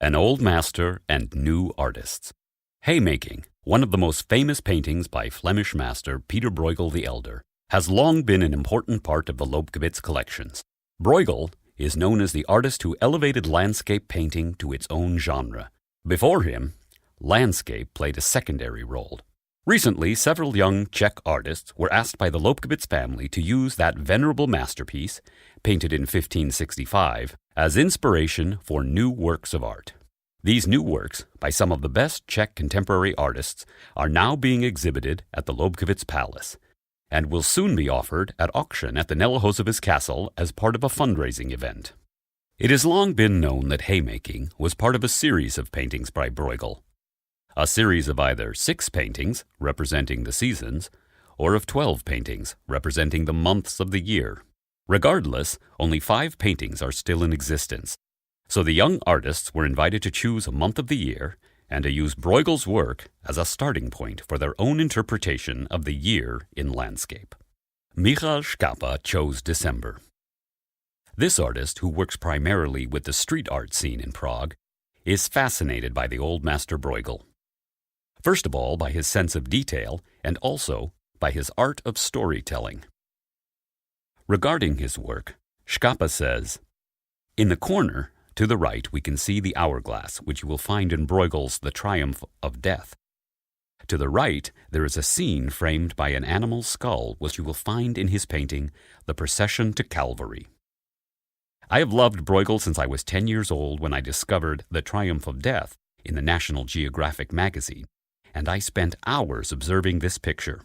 An Old Master and New Artists. Haymaking, one of the most famous paintings by Flemish master Peter Bruegel the Elder, has long been an important part of the Lobkowicz collections. Bruegel is known as the artist who elevated landscape painting to its own genre. Before him, landscape played a secondary role. Recently, several young Czech artists were asked by the Lobkowicz family to use that venerable masterpiece, painted in 1565, as inspiration for new works of art. These new works, by some of the best Czech contemporary artists, are now being exhibited at the Lobkowicz Palace, and will soon be offered at auction at the Nela Castle as part of a fundraising event. It has long been known that haymaking was part of a series of paintings by Bruegel, a series of either 6 paintings representing the seasons, or of 12 paintings representing the months of the year. Regardless, only 5 paintings are still in existence, so the young artists were invited to choose a month of the year and to use Bruegel's work as a starting point for their own interpretation of the year in landscape. Michal Škapa chose December. This artist, who works primarily with the street art scene in Prague, is fascinated by the old master Bruegel. First of all, by his sense of detail, and also by his art of storytelling. Regarding his work, Škapa says, "In the corner, to the right, we can see the hourglass, which you will find in Bruegel's The Triumph of Death. To the right, there is a scene framed by an animal's skull, which you will find in his painting, The Procession to Calvary. I have loved Bruegel since I was 10 years old when I discovered The Triumph of Death in the National Geographic magazine, and I spent hours observing this picture.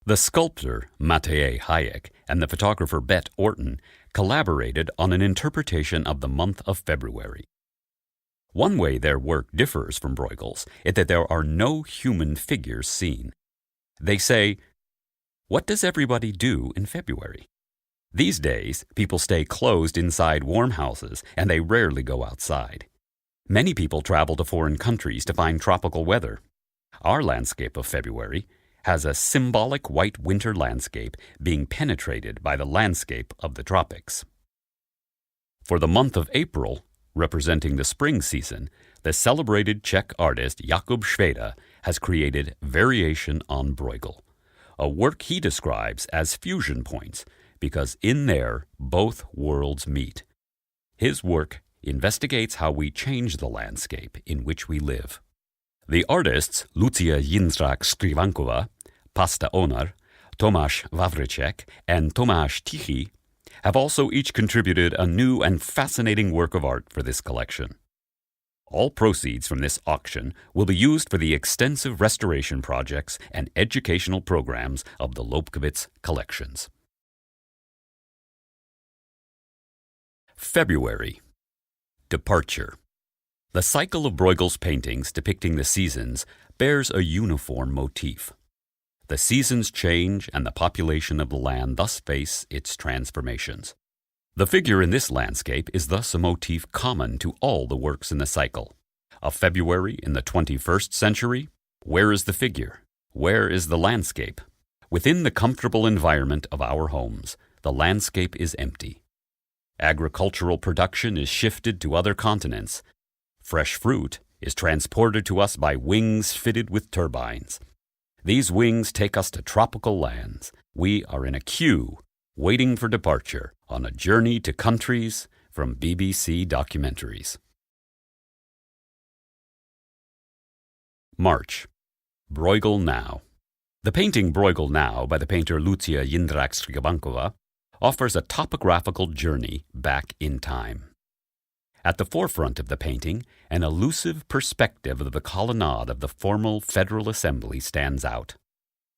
The sculptor Matěj Hayek and the photographer Bet Orton collaborated on an interpretation of the month of February. One way their work differs from Bruegel's is that there are no human figures seen. They say, 'What does everybody do in February?' These days, people stay closed inside warm houses and they rarely go outside. Many people travel to foreign countries to find tropical weather. Our landscape of February has a symbolic white winter landscape being penetrated by the landscape of the tropics. For the month of April, representing the spring season, the celebrated Czech artist Jakub Švejda has created Variation on Bruegel, a work he describes as fusion points because in there both worlds meet. His work investigates how we change the landscape in which we live. The artists Lucia Jindřich-Skrivankova, Pasta Onar, Tomáš Wawryček, and Tomáš Tichy have also each contributed a new and fascinating work of art for this collection. All proceeds from this auction will be used for the extensive restoration projects and educational programs of the Lobkowicz collections. February. Departure. The cycle of Bruegel's paintings depicting the seasons bears a uniform motif. The seasons change and the population of the land thus face its transformations. The figure in this landscape is thus a motif common to all the works in the cycle. A February in the 21st century? Where is the figure? Where is the landscape? Within the comfortable environment of our homes, the landscape is empty. Agricultural production is shifted to other continents. Fresh fruit is transported to us by wings fitted with turbines. These wings take us to tropical lands. We are in a queue, waiting for departure, on a journey to countries from BBC documentaries. March. Bruegel Now. The painting Bruegel Now by the painter Lucia Jindřich-Skrivankova offers a topographical journey back in time. At the forefront of the painting, an elusive perspective of the colonnade of the formal Federal Assembly stands out.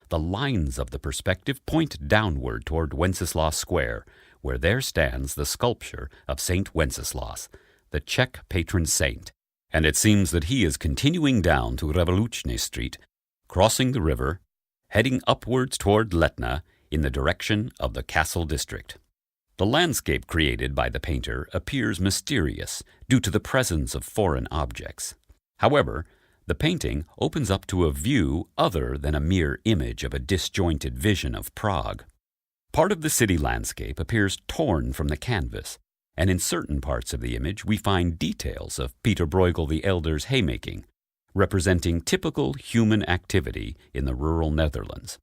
The lines of the perspective point downward toward Wenceslas Square, where there stands the sculpture of Saint Wenceslas, the Czech patron saint, and it seems that he is continuing down to Revolučný Street, crossing the river, heading upwards toward Letna in the direction of the Castle district. The landscape created by the painter appears mysterious due to the presence of foreign objects. However, the painting opens up to a view other than a mere image of a disjointed vision of Prague. Part of the city landscape appears torn from the canvas, and in certain parts of the image we find details of Peter Bruegel the Elder's haymaking, representing typical human activity in the rural Netherlands.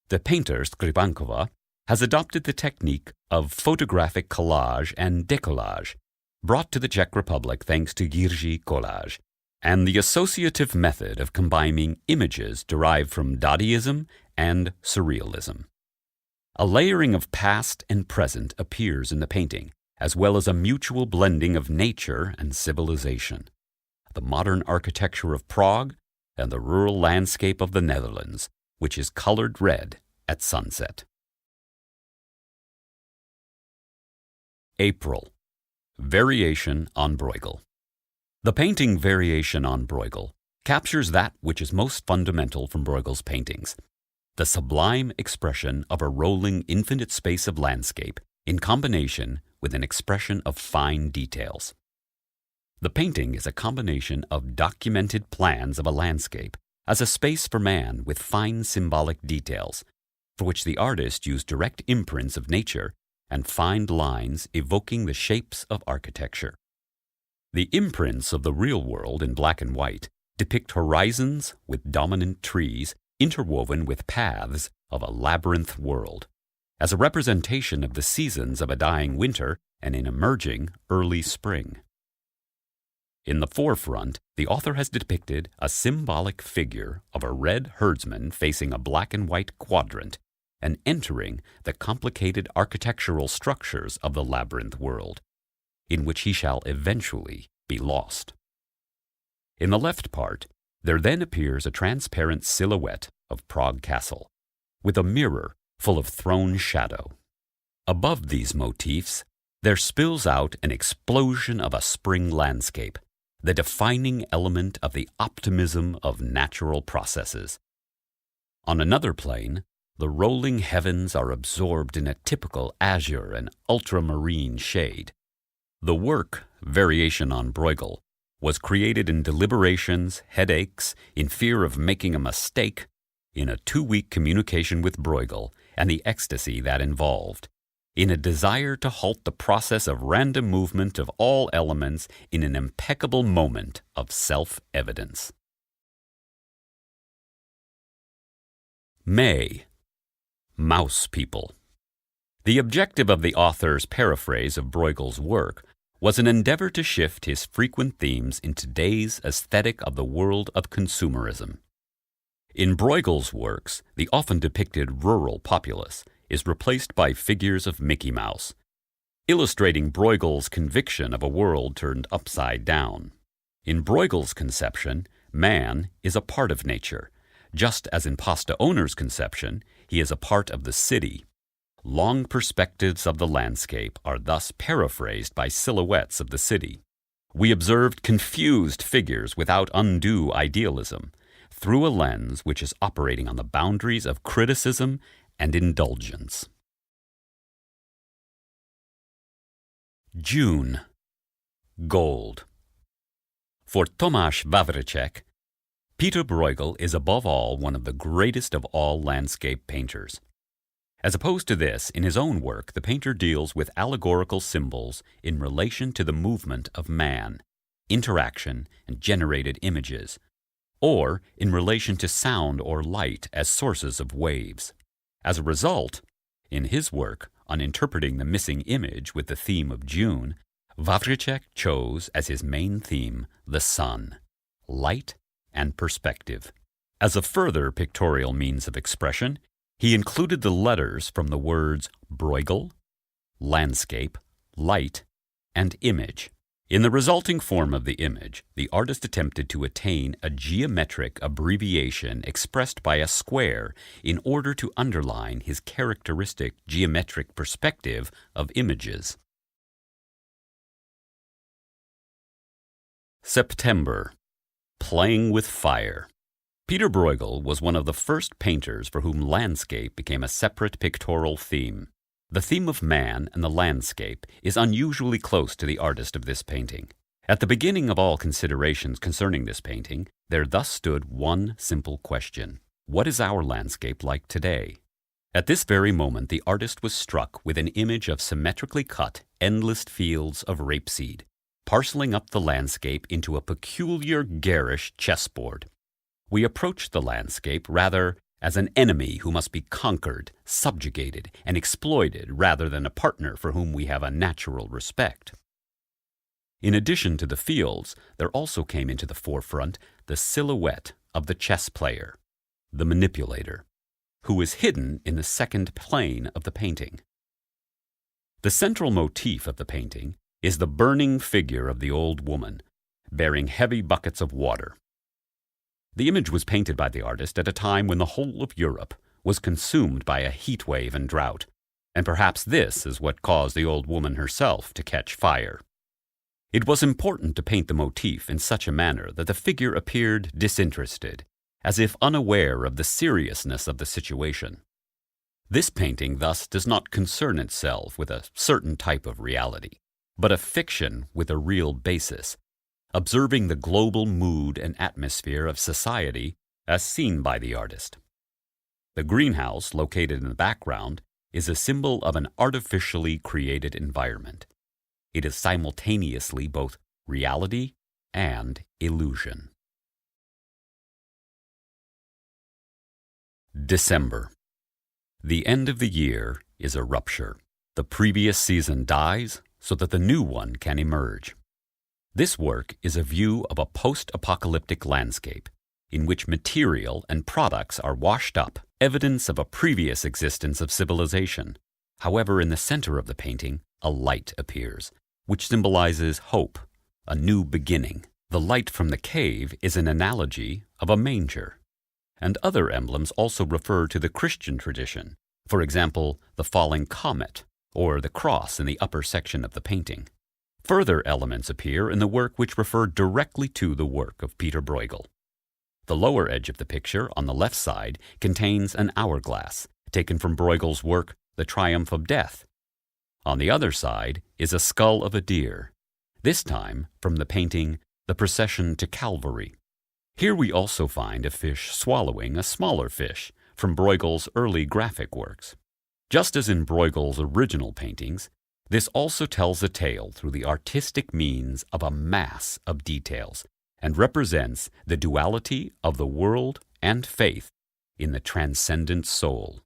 The painter Skribankova has adopted the technique of photographic collage and décollage, brought to the Czech Republic thanks to Jiří Kolář, and the associative method of combining images derived from Dadaism and Surrealism. A layering of past and present appears in the painting, as well as a mutual blending of nature and civilization. The modern architecture of Prague and the rural landscape of the Netherlands, which is colored red at sunset. April. Variation on Bruegel. The painting Variation on Bruegel captures that which is most fundamental from Bruegel's paintings, the sublime expression of a rolling infinite space of landscape in combination with an expression of fine details. The painting is a combination of documented plans of a landscape as a space for man with fine symbolic details, for which the artist used direct imprints of nature and fine lines evoking the shapes of architecture. The imprints of the real world in black and white depict horizons with dominant trees interwoven with paths of a labyrinth world, as a representation of the seasons of a dying winter and an emerging early spring. In the forefront, the author has depicted a symbolic figure of a red herdsman facing a black and white quadrant and entering the complicated architectural structures of the labyrinth world, in which he shall eventually be lost. In the left part, there then appears a transparent silhouette of Prague Castle, with a mirror full of thrown shadow. Above these motifs, there spills out an explosion of a spring landscape, the defining element of the optimism of natural processes. On another plane, the rolling heavens are absorbed in a typical azure and ultramarine shade. The work, Variation on Bruegel, was created in deliberations, headaches, in fear of making a mistake, in a 2-week communication with Bruegel and the ecstasy that involved, in a desire to halt the process of random movement of all elements in an impeccable moment of self-evidence. May. Mouse People. The objective of the author's paraphrase of Bruegel's work was an endeavor to shift his frequent themes in today's aesthetic of the world of consumerism. In Bruegel's works, the often depicted rural populace is replaced by figures of Mickey Mouse, illustrating Bruegel's conviction of a world turned upside down. In Bruegel's conception, man is a part of nature, just as in Pasta Owner's conception, he is a part of the city. Long perspectives of the landscape are thus paraphrased by silhouettes of the city. We observed confused figures without undue idealism, through a lens which is operating on the boundaries of criticism and indulgence. June. Gold. For Tomáš Vavřeček, Peter Bruegel is above all one of the greatest of all landscape painters. As opposed to this, in his own work, the painter deals with allegorical symbols in relation to the movement of man, interaction, and generated images, or in relation to sound or light as sources of waves. As a result, in his work on interpreting the missing image with the theme of June, Vavřeček chose as his main theme the sun, light, and perspective. As a further pictorial means of expression, he included the letters from the words Bruegel, landscape, light, and image. In the resulting form of the image, the artist attempted to attain a geometric abbreviation expressed by a square in order to underline his characteristic geometric perspective of images. September. Playing with fire. Peter Bruegel was one of the first painters for whom landscape became a separate pictorial theme. The theme of man and the landscape is unusually close to the artist of this painting. At the beginning of all considerations concerning this painting, there thus stood one simple question: what is our landscape like today? At this very moment, the artist was struck with an image of symmetrically cut, endless fields of rapeseed, parceling up the landscape into a peculiar garish chessboard. We approached the landscape rather as an enemy who must be conquered, subjugated, and exploited rather than a partner for whom we have a natural respect. In addition to the fields, there also came into the forefront the silhouette of the chess player, the manipulator, who is hidden in the second plane of the painting. The central motif of the painting is the burning figure of the old woman, bearing heavy buckets of water. The image was painted by the artist at a time when the whole of Europe was consumed by a heat wave and drought, and perhaps this is what caused the old woman herself to catch fire. It was important to paint the motif in such a manner that the figure appeared disinterested, as if unaware of the seriousness of the situation. This painting thus does not concern itself with a certain type of reality, but a fiction with a real basis, observing the global mood and atmosphere of society as seen by the artist. The greenhouse, located in the background, is a symbol of an artificially created environment. It is simultaneously both reality and illusion. December. The end of the year is a rupture. The previous season dies so that the new one can emerge. This work is a view of a post-apocalyptic landscape in which material and products are washed up, evidence of a previous existence of civilization. However, in the center of the painting, a light appears, which symbolizes hope, a new beginning. The light from the cave is an analogy of a manger. And other emblems also refer to the Christian tradition, for example, the falling comet or the cross in the upper section of the painting. Further elements appear in the work which refer directly to the work of Peter Bruegel. The lower edge of the picture, on the left side, contains an hourglass, taken from Bruegel's work, The Triumph of Death. On the other side is a skull of a deer, this time from the painting The Procession to Calvary. Here we also find a fish swallowing a smaller fish from Bruegel's early graphic works. Just as in Bruegel's original paintings, this also tells a tale through the artistic means of a mass of details and represents the duality of the world and faith in the transcendent soul.